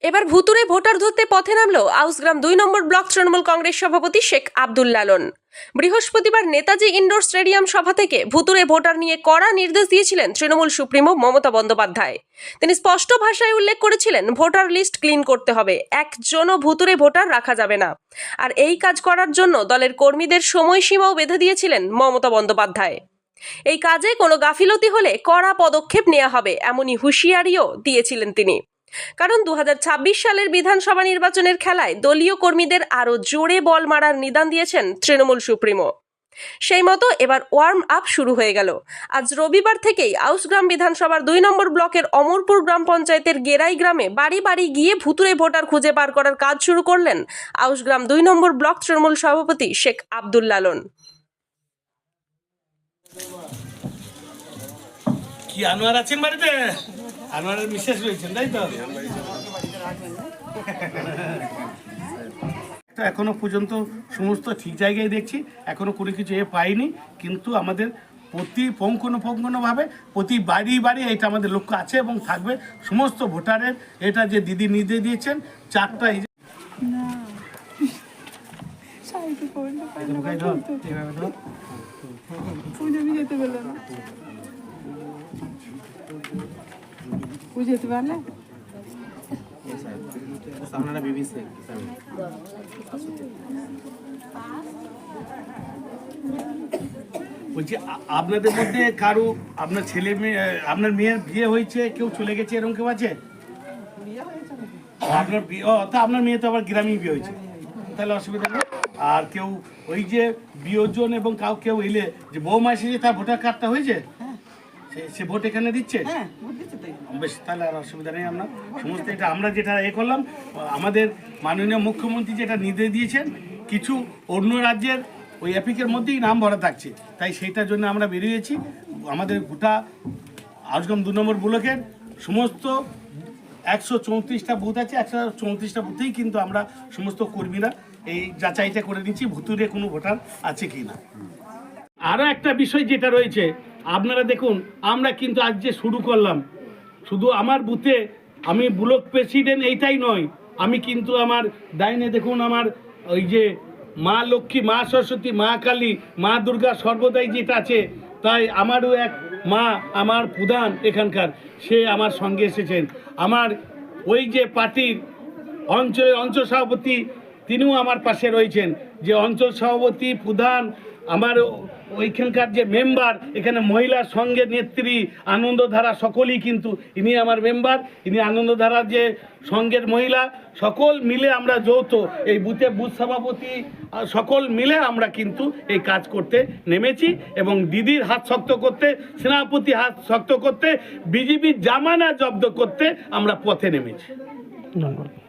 এবার ভুতুরে ভোটার ধরতে পথে নামল আউসগ্রাম 2 নম্বর ব্লক তৃণমূল কংগ্রেস সভাপতি শেখ আব্দুল লালন। বৃহস্পতিবার নেতাজি ইনডোর স্টেডিয়াম সভা থেকে ভুতুরে ভোটার নিয়ে কড়া নির্দেশ দিয়েছিলেন তৃণমূল সুপ্রিমো মমতা বন্দ্যোপাধ্যায়। তিনি স্পষ্ট ভাষায় উল্লেখ করেছিলেন, ভোটার লিস্ট ক্লিন করতে হবে, একজনও ভুতুরে ভোটার রাখা যাবে না। আর এই কাজ করার জন্য দলের কর্মীদের সময়সীমাও বেঁধে দিয়েছিলেন মমতা বন্দ্যোপাধ্যায়। এই কাজে কোনো গাফিলতি হলে কড়া পদক্ষেপ নেওয়া হবে, এমনই হুঁশিয়ারিও দিয়েছিলেন তিনি। কারণ 2026 সালের বিধানসভা নির্বাচনের খেলায় দলীয় কর্মীদের আরও জোরে বল মারার নিদান দিয়েছেন তৃণমূল সুপ্রিমো। সেই মতো এবার ওয়ার্ম আপ শুরু হয়ে গেল। আজ রবিবার থেকেই আউসগ্রাম বিধানসভার 2 নম্বর ব্লকের অমরপুর গ্রাম পঞ্চায়েতের গেরাই গ্রামে বাড়ি বাড়ি গিয়ে ভুতুরে ভোটার খুঁজে বার করার কাজ শুরু করলেন আউসগ্রাম 2 নম্বর ব্লক তৃণমূল সভাপতি শেখ আব্দুল লালন। কি আনোয়ার আছেন বাড়িতে? আনোয়ারের মিসেস রয়েছেন, তাই তো? এখনো পর্যন্ত সমস্ত ঠিক জায়গায় দেখছি, এখনো কোনো কিছু পাইনি, কিন্তু আমাদের প্রতি পঙ্খানুপুঙ্খভাবে প্রতি বাড়ি বাড়ি এটা আমাদের লক্ষ্য আছে এবং থাকবে। সমস্ত ভোটারের এটা যে দিদি নির্দেশ দিয়েছেন, 4টা বুঝতে পারলে বলছি, আপনাদের মধ্যে কারো আপনার ছেলে মেয়ে, আপনার মেয়ের বিয়ে হয়েছে, কেউ চলে গেছে, এরকম কেউ আছে? আপনার বিয়ে, তা আপনার মেয়ে তো আবার গ্রামেই বিয়ে হয়েছে, তাহলে অসুবিধা নেই। আর কেউ ওই যে বিয়োজন এবং কেউ এলে যে বৌমা এসেছে, তার ভোটার কার্ডটা হয়েছে, সে ভোট এখানে দিচ্ছে, বেশ, তাহলে আর অসুবিধা নেই। আমরা সমস্ত এটা আমরা যেটা করলাম, আমাদের মাননীয় মুখ্যমন্ত্রী যেটা নির্দেশ দিয়েছেন, কিছু অন্য রাজ্যের ওই অ্যাপিকের মধ্যেই নাম ভরা থাকছে, তাই সেইটার জন্য আমরা বেরিয়েছি। আমাদের গোটা আউসগ্রাম 2 নম্বর ব্লকের সমস্ত 134টা বুথ আছে, 134টা বুথেই কিন্তু আমরা সমস্ত কর্মীরা এই যাচাইটা করে নিচ্ছি ভুতুরে কোনো ভোটার আছে কি না। আরও একটা বিষয় যেটা রয়েছে, আপনারা দেখুন, আমরা কিন্তু আজ যে শুরু করলাম, শুধু আমার বুথে আমি ব্লক প্রেসিডেন্ট এইটাই নয়, আমি কিন্তু আমার ডাইনে দেখুন আমার ওই যে মা লক্ষ্মী, মা সরস্বতী, মা কালী, মা দুর্গা সর্বদাই যেটা আছে, তাই আমারও এক মা, আমার প্রধান এখানকার, সে আমার সঙ্গে এসেছেন। আমার ওই যে পার্টির অঞ্চল সভাপতি, তিনিও আমার পাশে রয়েছেন। যে অঞ্চল সভাপতি, প্রধান, আমার ওইখানকার যে মেম্বার, এখানে মহিলা সঙ্গের নেত্রী আনন্দধারা, সকলেই কিন্তু ইনি আমার মেম্বার, ইনি আনন্দধারার যে সঙ্গের মহিলা, সকল মিলে আমরা যৌথ এই বুথে বুথ সভাপতি সকল মিলে আমরা কিন্তু এই কাজ করতে নেমেছি এবং দিদির হাত শক্ত করতে, সেনাপতি হাত শক্ত করতে, বিজেপির জামানা জব্দ করতে আমরা পথে নেমেছি। ধন্যবাদ।